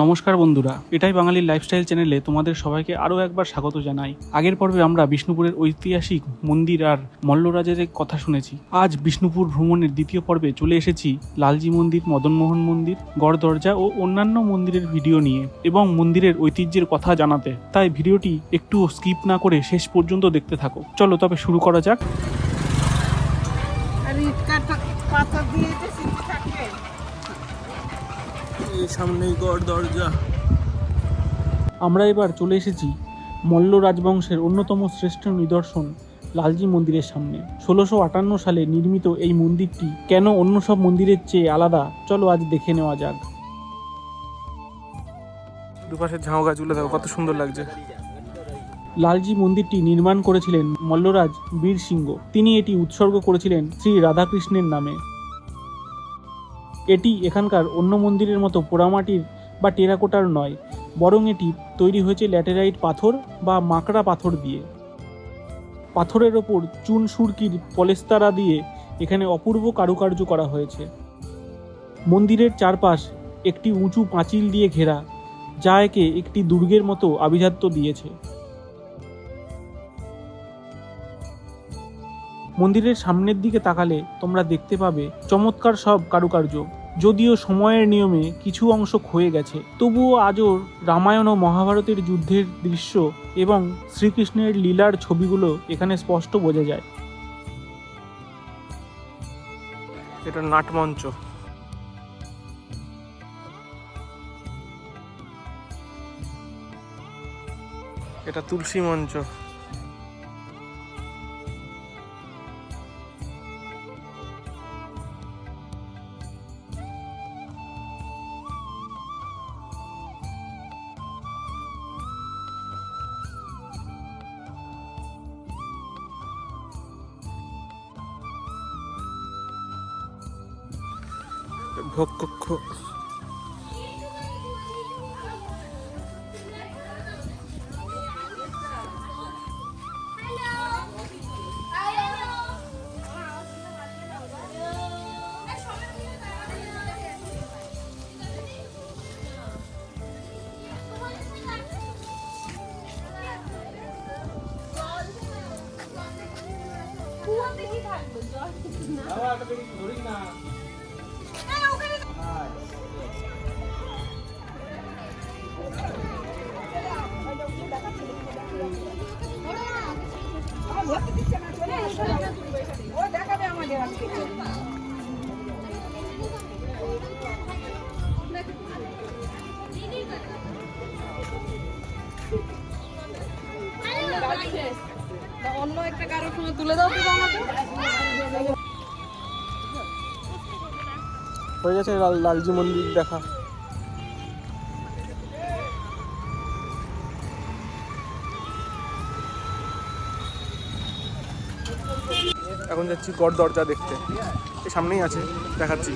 নমস্কার বন্ধুরা, এটাই বাঙালির লাইফস্টাইল চ্যানেলে তোমাদের সবাইকে আরও একবার স্বাগত জানাই। আগের পর্বে আমরা বিষ্ণুপুরের ঐতিহাসিক মন্দির আর মল্লরাজের কথা শুনেছি। আজ বিষ্ণুপুর ভ্রমণের দ্বিতীয় পর্বে চলে এসেছি লালজি মন্দির, মদনমোহন মন্দির, গড় দরজা ও অন্যান্য মন্দিরের ভিডিও নিয়ে এবং মন্দিরের ঐতিহ্যের কথা জানাতে। তাই ভিডিওটি একটুও স্কিপ না করে শেষ পর্যন্ত দেখতে থাকো। চলো তবে শুরু করা যাক। সামনেই গড় দরজা। আমরা এবার চলে এসেছি মল্ল রাজবংশের অন্যতম শ্রেষ্ঠ নিদর্শন লালজি মন্দিরের সামনে। 1658 সালে নির্মিত এই মন্দিরটি কেন অন্য সব মন্দিরের চেয়ে আলাদা, চলো আজ দেখে নেওয়া যাক। দুপাশে ঝাউ গাছগুলো দেখো কত সুন্দর লাগছে। লালজি মন্দিরটি নির্মাণ করেছিলেন মল্লরাজ বীর সিংহ। তিনি এটি উৎসর্গ করেছিলেন শ্রী রাধাকৃষ্ণের নামে। এটি এখানকার অন্য মন্দিরের মতো পোড়ামাটির বা টেরাকোটার নয়, বরং এটি তৈরি হয়েছে ল্যাটেরাইট পাথর বা মাকড়া পাথর দিয়ে। পাথরের ওপর চুন সুরকির পলেস্তারা দিয়ে এখানে অপূর্ব কারুকার্য করা হয়েছে। মন্দিরের চারপাশ একটি উঁচু পাঁচিল দিয়ে ঘেরা, যা একে একটি দুর্গের মতো আভিজাত্য দিয়েছে। মন্দিরের সামনের দিকে তাকালে তোমরা দেখতে পাবে চমৎকার সব কারুকার্য। যদিও সময়ের নিয়মে কিছু অংশ ক্ষয়ে গেছে, তবুও আজও রামায়ণ ও মহাভারতের যুদ্ধের দৃশ্য এবং শ্রীকৃষ্ণের লীলার ছবিগুলো এখানে স্পষ্ট বোঝা যায়। এটা নাটমঞ্চ। এটা তুলসী মঞ্চ। ভোগকক্ষ। অন্য একটা কারোর সঙ্গে তুলে দাও তো আমাকে। হয়ে গেছে লালজি মন্দির দেখা। এখন যাচ্ছি গড় দরজা দেখতে, এই সামনেই আছে, দেখাচ্ছি।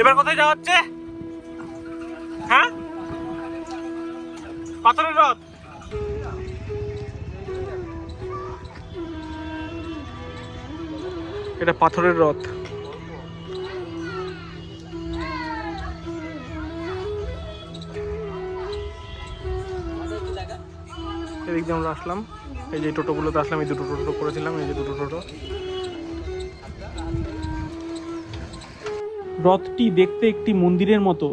এবার কোথায় যাওয়া হচ্ছে? হ্যাঁ পাথরের রথ। এটা পাথরের রথ। এদিক দিয়ে আমরা আসলাম, এই যে টোটোগুলোতে আসলাম, এই দুটো টোটো করেছিলাম, এই যে দুটো টোটো। রথটি দেখতে একটি মন্দিরের মতো,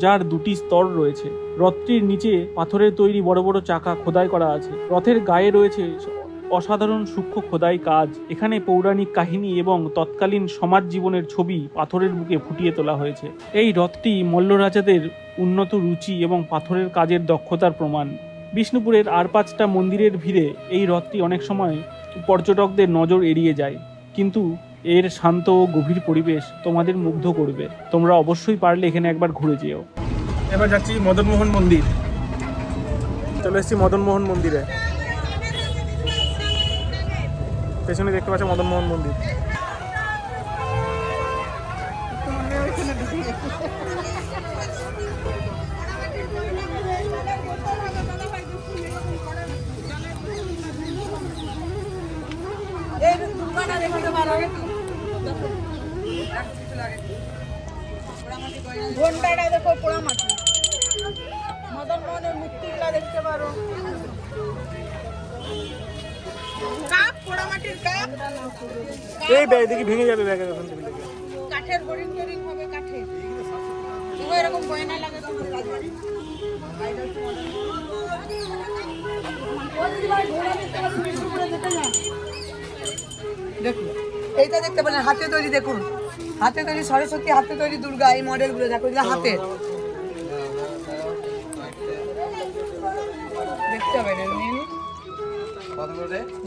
যার দুটি স্তর রয়েছে। রথটির নিচে পাথরের তৈরি বড় বড় চাকা খোদাই করা আছে। রথের গায়ে রয়েছে অসাধারণ সূক্ষ্ম খোদাই কাজ। এখানে পৌরাণিক কাহিনী এবং তৎকালীন সমাজ জীবনের ছবি পাথরের বুকে ফুটিয়ে তোলা হয়েছে। এই রথটি মল্ল রাজাদের উন্নত রুচি এবং পাথরের কাজের দক্ষতার প্রমাণ। বিষ্ণুপুরের আর 5টা মন্দিরের ভিড়ে এই রথটি অনেক সময় পর্যটকদের নজর এড়িয়ে যায়, কিন্তু এর শান্ত ও গভীর পরিবেশ তোমাদের মুগ্ধ করবে। তোমরা অবশ্যই পারলে এখানে একবার ঘুরে যেও। এবার যাচ্ছি মদনমোহন মন্দির। চলে এসেছি মদনমোহন মন্দিরে। পেছনে দেখতে পাচ্ছ মদনমোহন মন্দির। ঘন্টাটা দেখো পোড়া মাটি, মদন মোহনের মূর্তিগুলা দেখতে পারো, কাপ পোড়া মাটির কাপ, এই ব্যাগ দেখি ভেঙে যাবে, ব্যাগের ওখান থেকে কাঠের বোরিং টোরিং হবে, কাঠের এরকম গয়না লাগে তো রাজবাড়ি। দেখুন এইটা দেখতে পেলেন, হাতে তৈরি, দেখুন হাতে তৈরি সরস্বতী, হাতে তৈরি দুর্গা, এই মডেলগুলো দেখো, এগুলো হাতে দেখতে হবে।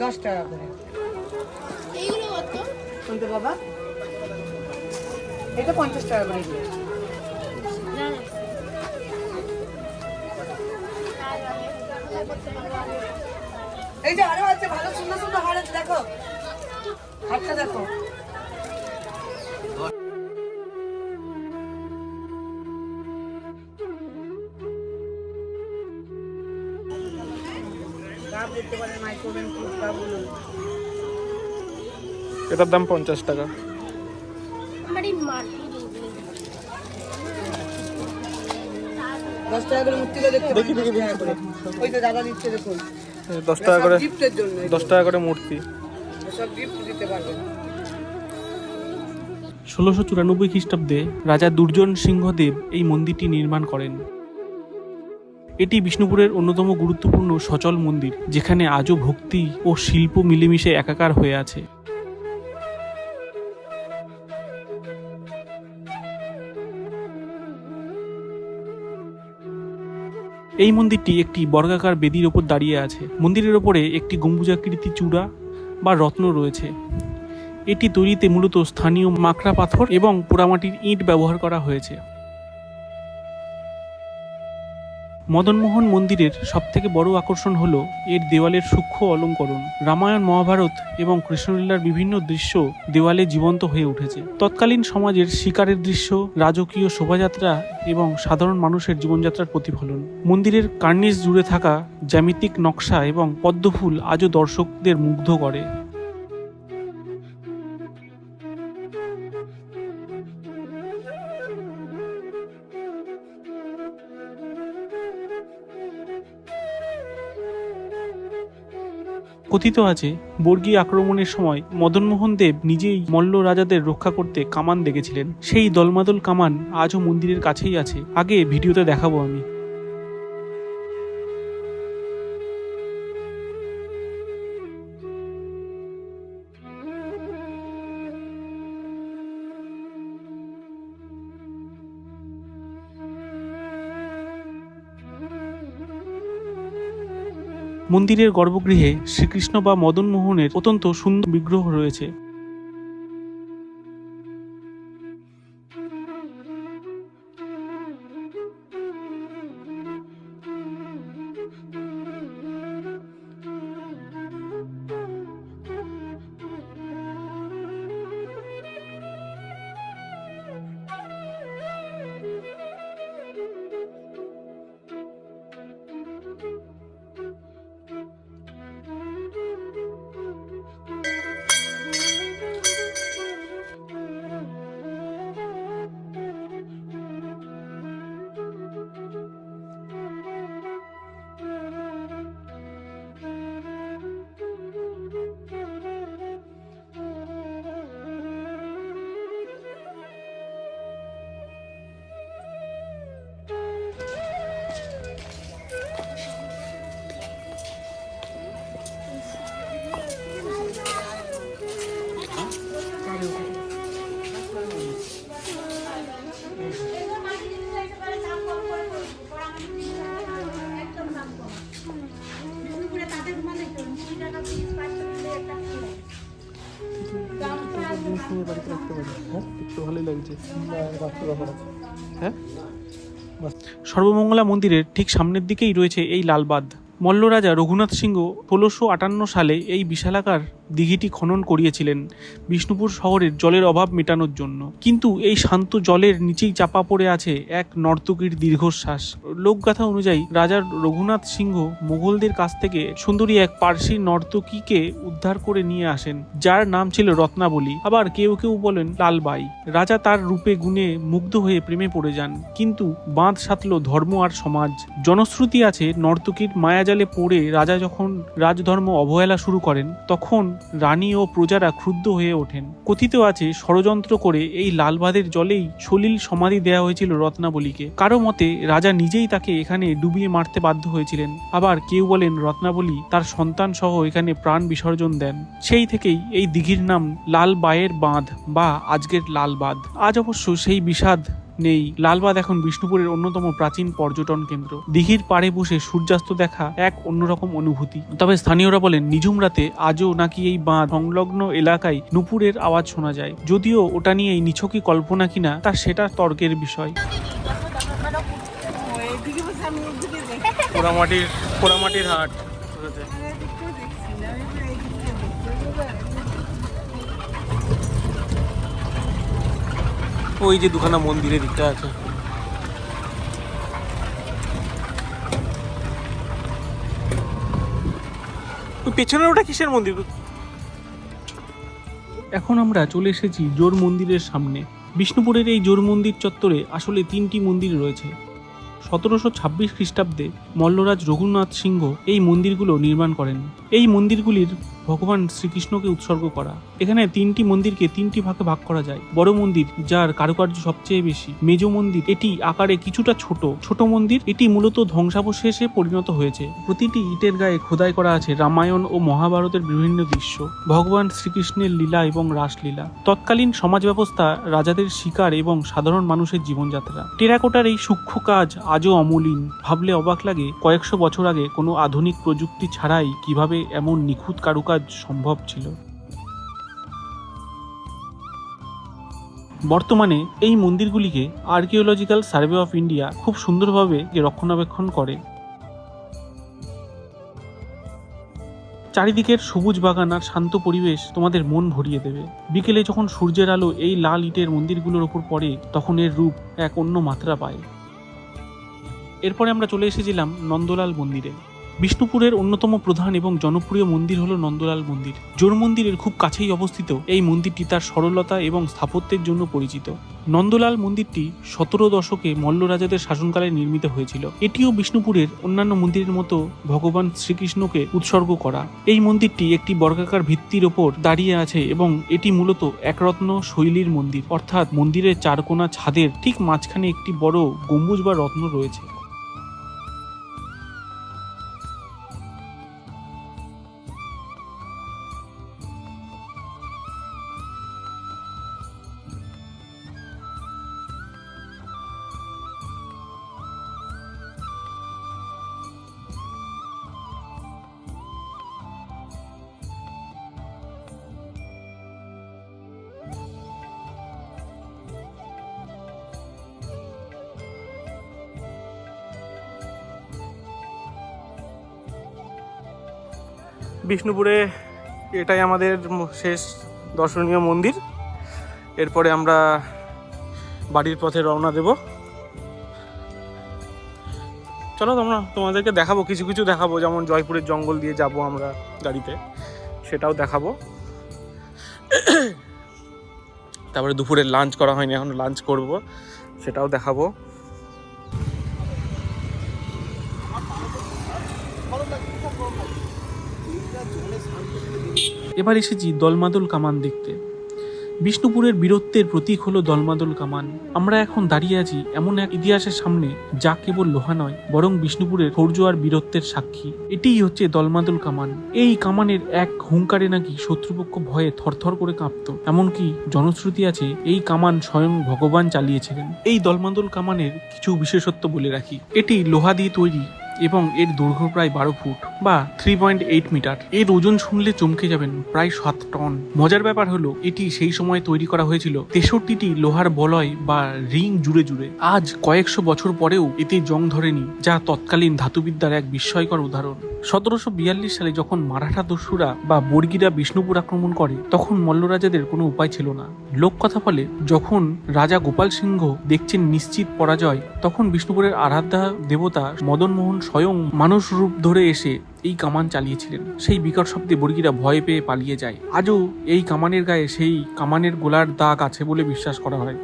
10 টাকা করে শুনতে বাবা, এটা 50 টাকা করে। এই যে আরো আছে ভালো সুন্দর সুন্দর হার আছে, দেখো হারটা দেখো। এটার দাম 50 টাকা। 10 টাকা করে মূর্তিটা দেখতে দেখি দেখি করে, ওই তো দাদা দিচ্ছে দেখুন, 10 টাকা করে, গিফটের জন্য 10 টাকা করে মূর্তি। সব গিফট দিতে পারবেন। 1694 খ্রিস্টাব্দে রাজা দুর্জন সিংহদেব এই মন্দিরটি নির্মাণ করেন। এটি বিষ্ণুপুরের অন্যতম গুরুত্বপূর্ণ সচল মন্দির, যেখানে আজও ভক্তি ও শিল্প মিলেমিশে একাকার হয়ে আছে। এই মন্দিরটি একটি বর্গাকার বেদির ওপর দাঁড়িয়ে আছে। মন্দিরের ওপরে একটি গম্বুজাকৃতি চূড়া বা রত্ন রয়েছে। এটি তৈরিতে মূলত স্থানীয় মাকড়া পাথর এবং পোড়ামাটির ইট ব্যবহার করা হয়েছে। মদনমোহন মন্দিরের সবথেকে বড় আকর্ষণ হল এর দেওয়ালের সূক্ষ্ম অলঙ্করণ। রামায়ণ, মহাভারত এবং কৃষ্ণলীলার বিভিন্ন দৃশ্য দেওয়ালে জীবন্ত হয়ে উঠেছে। তৎকালীন সমাজের শিকারের দৃশ্য, রাজকীয় শোভাযাত্রা এবং সাধারণ মানুষের জীবনযাত্রার প্রতিফলন। মন্দিরের কার্নিস জুড়ে থাকা জ্যামিতিক নকশা এবং পদ্মফুল আজও দর্শকদের মুগ্ধ করে। কথিত আছে, বর্গী আক্রমণের সময় মদনমোহন দেব নিজেই মল্ল রাজাদের রক্ষা করতে কামান দেখেছিলেন। সেই দলমাদল কামান আজও মন্দিরের কাছেই আছে। আগে ভিডিওতে দেখাবো আমি। মন্দিরের গর্ভগৃহে শ্রীকৃষ্ণ বা মদনমোহনের অত্যন্ত সুন্দর বিগ্রহ রয়েছে। বাড়িতে রাখতে পারি। হ্যাঁ, একটু ভালোই লাগছে। হ্যাঁ, সর্বমঙ্গলা মন্দিরের ঠিক সামনের দিকেই রয়েছে এই লালবাঁধ। মল্ল রাজা রঘুনাথ সিংহ 1658 সালে এই বিশালাকার দিঘিটি খনন করিয়েছিলেন বিষ্ণুপুর শহরের জলের অভাব মেটানোর জন্য। কিন্তু এই শান্ত জলের নিচেই চাপা পড়ে আছে এক নর্তকীর দীর্ঘশ্বাস। লোকগাথা অনুযায়ী রাজা রঘুনাথ সিংহ মুঘলদের কাছ থেকে সুন্দরী এক পার্সি নর্তকীকে উদ্ধার করে নিয়ে আসেন, যার নাম ছিল রত্নাবলী। আবার কেউ কেউ বলেন লালবাই। রাজা তার রূপে গুণে মুগ্ধ হয়ে প্রেমে পড়ে যান, কিন্তু বাঁধ সাধল ধর্ম আর সমাজ। জনশ্রুতি আছে নর্তকীর মায়াজালে পড়ে রাজা যখন রাজধর্ম অবহেলা শুরু করেন, তখন রানী ও প্রজারা ক্রুদ্ধ হয়ে ওঠেন। কথিত আছে ষড়যন্ত্র করে এই লালবাঁধের জলেই সলিল সমাধি দেওয়া হয়েছিল রত্নাবলীকে। কারো মতে রাজা নিজেই তাকে এখানে ডুবিয়ে মারতে বাধ্য হয়েছিলেন। আবার কেউ বলেন রত্নাবলী তার সন্তান সহ এখানে প্রাণ বিসর্জন দেন। সেই থেকেই এই দিঘির নাম লালবাইয়ের বাঁধ বা আজকের লালবাঁধ। আজ অবশ্য সেই বিষাদ নেই। লালবাঁধ এখন বিষ্ণুপুরের অন্যতম প্রাচীন পর্যটন কেন্দ্র। দিঘির পাড়ে বসে সূর্যাস্ত দেখা এক অন্যরকম অনুভূতি। তবে স্থানীয়রা বলেন নিঝুম রাতে আজও নাকি এই বাঁধ সংলগ্ন এলাকায় নুপুরের আওয়াজ শোনা যায়। যদিও ওটা নিয়ে নিছকই কল্পনা কিনা তা সেটা তর্কের বিষয়। পোড়ামাটির হাট। ওই যে দুখানা মন্দিরের দিকটা আছে। ওই পেছনে ওটা কিসের মন্দির? এখন আমরা চলে এসেছি জোর মন্দিরের সামনে। বিষ্ণুপুরের এই জোর মন্দির চত্বরে আসলে 3টি মন্দির রয়েছে। 1726 খ্রিস্টাব্দে মল্লরাজ রঘুনাথ সিংহ এই মন্দিরগুলো নির্মাণ করেন। এই মন্দিরগুলির ভগবান শ্রীকৃষ্ণকে উৎসর্গ করা। এখানে 3টি মন্দিরকে 3টি ভাগে ভাগ করা যায়। বড় মন্দির, যার কারুকার্য সবচেয়ে বেশি। মেজ মন্দির, এটি আকারে কিছুটা ছোট। ছোট মন্দির, এটি মূলত ধ্বংসাবশেষে পরিণত হয়েছে। প্রতিটি ইটের গায়ে খোদাই করা আছে রামায়ণ ও মহাভারতের বিভিন্ন দৃশ্য, ভগবান শ্রীকৃষ্ণের লীলা এবং রাসলীলা। তৎকালীন সমাজ ব্যবস্থা, রাজাদের শিকার এবং সাধারণ মানুষের জীবনযাত্রা। টেরাকোটার এই সূক্ষ্ম কাজ আজও অমলিন। ভাবলে অবাক লাগে কয়েকশো বছর আগে কোনো আধুনিক প্রযুক্তি ছাড়াই কিভাবে এমন নিখুঁত কারুকাজ সম্ভব ছিল। বর্তমানে এই মন্দিরগুলিকে আর্কিওলজিক্যাল সার্ভে অফ ইন্ডিয়া খুব সুন্দরভাবে রক্ষণাবেক্ষণ করে। চারিদিকের সবুজ বাগান আর শান্ত পরিবেশ তোমাদের মন ভরিয়ে দেবে। বিকেলে যখন সূর্যের আলো এই লাল ইটের মন্দিরগুলোর ওপর পড়ে, তখন এর রূপ এক অন্য মাত্রা পায়। এরপরে আমরা চলে এসেছিলাম নন্দলাল মন্দিরে। বিষ্ণুপুরের অন্যতম প্রধান এবং জনপ্রিয় মন্দির হলো নন্দলাল মন্দির। জোর মন্দিরের খুব কাছেই অবস্থিত এই মন্দিরটি তার সরলতা এবং স্থাপত্যের জন্য পরিচিত। নন্দলাল মন্দিরটি 17 দশকে মল্ল রাজাদের শাসনকালে নির্মিত হয়েছিল। এটিও বিষ্ণুপুরের অন্যান্য মন্দিরের মতো ভগবান শ্রীকৃষ্ণকে উৎসর্গ করা। এই মন্দিরটি একটি বর্গাকার ভিত্তির ওপর দাঁড়িয়ে আছে এবং এটি মূলত একরত্ন শৈলীর মন্দির, অর্থাৎ মন্দিরের চারকোনা ছাদের ঠিক মাঝখানে একটি বড় গম্বুজ বা রত্ন রয়েছে। বিষ্ণুপুরে এটাই আমাদের শেষ দর্শনীয় মন্দির। এরপরে আমরা বাড়ির পথে রওনা দেব। চলো তোমাদেরকে দেখাবো, কিছু কিছু দেখাবো, যেমন জয়পুরের জঙ্গল দিয়ে যাব আমরা গাড়িতে, সেটাও দেখাবো। তারপরে দুপুরে লাঞ্চ করা হয়নি, এখন লাঞ্চ করব, সেটাও দেখাবো। এবার এসেছি দলমাদল কামান দেখতে। বিষ্ণুপুরের বীরত্বের প্রতীক হলো দলমাদল কামান। আমরা এখন দাঁড়িয়ে আছি এমন এক ইতিহাসের সামনে যা কেবল লোহা নয়, বরং বিষ্ণুপুরের শৌর্য আর বীরত্বের সাক্ষী। এটিই হচ্ছে দলমাদল কামান। এই কামানের এক হুঙ্কারে নাকি শত্রুপক্ষ ভয়ে থরথর করে কাঁপত। এমনকি জনশ্রুতি আছে এই কামান স্বয়ং ভগবান চালিয়েছিলেন। এই দলমাদল কামানের কিছু বিশেষত্ব বলে রাখি। এটি লোহা দিয়ে তৈরি এবং এর দৈর্ঘ্য প্রায় 12 ফুট। বা 3.8 মিটার। এর ওজন শুনলে চমকে যাবেন, প্রায় 7 টন। মজার ব্যাপার হলো এটি সেই সময় তৈরি করা হয়েছিল 63টি লোহার বলয় বা রিং জুড়ে জুড়ে। আজ কয়েকশো বছর পরেও এতে জং ধরেনি, যা তৎকালীন ধাতুবিদ্যার এক বিস্ময়কর উদাহরণ। 1742 সালে যখন মারাঠা দস্যুরা বা বর্গীরা বিষ্ণুপুর আক্রমণ করে, তখন মল্লরাজাদের কোনো উপায় ছিল না। লোককথা বলে যখন রাজা গোপাল সিংহ দেখছেন নিশ্চিত পরাজয়, তখন বিষ্ণুপুরের আরাধ্যা দেবতা মদন মোহন স্বয়ং মানুষ রূপ ধরে এসে এই কামান চালিয়েছিলেন। সেই বিকট শব্দে বর্গীরা ভয় পেয়ে পালিয়ে যায়। আজও এই কামানের গায়ে সেই কামানের গোলার দাগ আছে বলে বিশ্বাস করা হয়।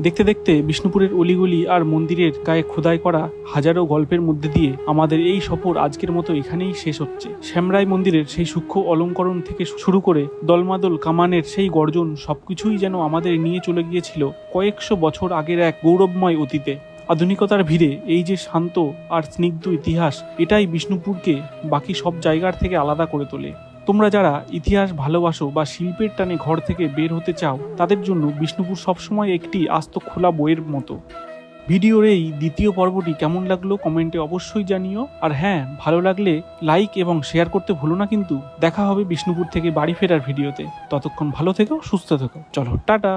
দেখতে দেখতে বিষ্ণুপুরের অলিগলি আর মন্দিরের গায়ে খোদাই করা হাজারো গল্পের মধ্যে দিয়ে আমাদের এই সফর আজকের মতো এখানেই শেষ হচ্ছে। শ্যামরাই মন্দিরের সেই সূক্ষ্ম অলঙ্করণ থেকে শুরু করে দলমাদল কামানের সেই গর্জন, সবকিছুই যেন আমাদের নিয়ে চলে গিয়েছিল কয়েকশো বছর আগের এক গৌরবময় অতীতে। আধুনিকতার ভিড়ে এই যে শান্ত আর স্নিগ্ধ ইতিহাস, এটাই বিষ্ণুপুরকে বাকি সব জায়গার থেকে আলাদা করে তোলে। তোমরা যারা ইতিহাস ভালোবাসো বা শিল্পের টানে ঘর থেকে বের হতে চাও, তাদের জন্য বিষ্ণুপুর সবসময় একটি আস্ত খোলা বইয়ের মতো। ভিডিওর এই দ্বিতীয় পর্বটি কেমন লাগলো কমেন্টে অবশ্যই জানিও। আর হ্যাঁ, ভালো লাগলে লাইক এবং শেয়ার করতে ভুলো না কিন্তু। দেখা হবে বিষ্ণুপুর থেকে বাড়ি ফেরার ভিডিওতে। ততক্ষণ ভালো থেকো, সুস্থ থেকো। চলো, টাটা।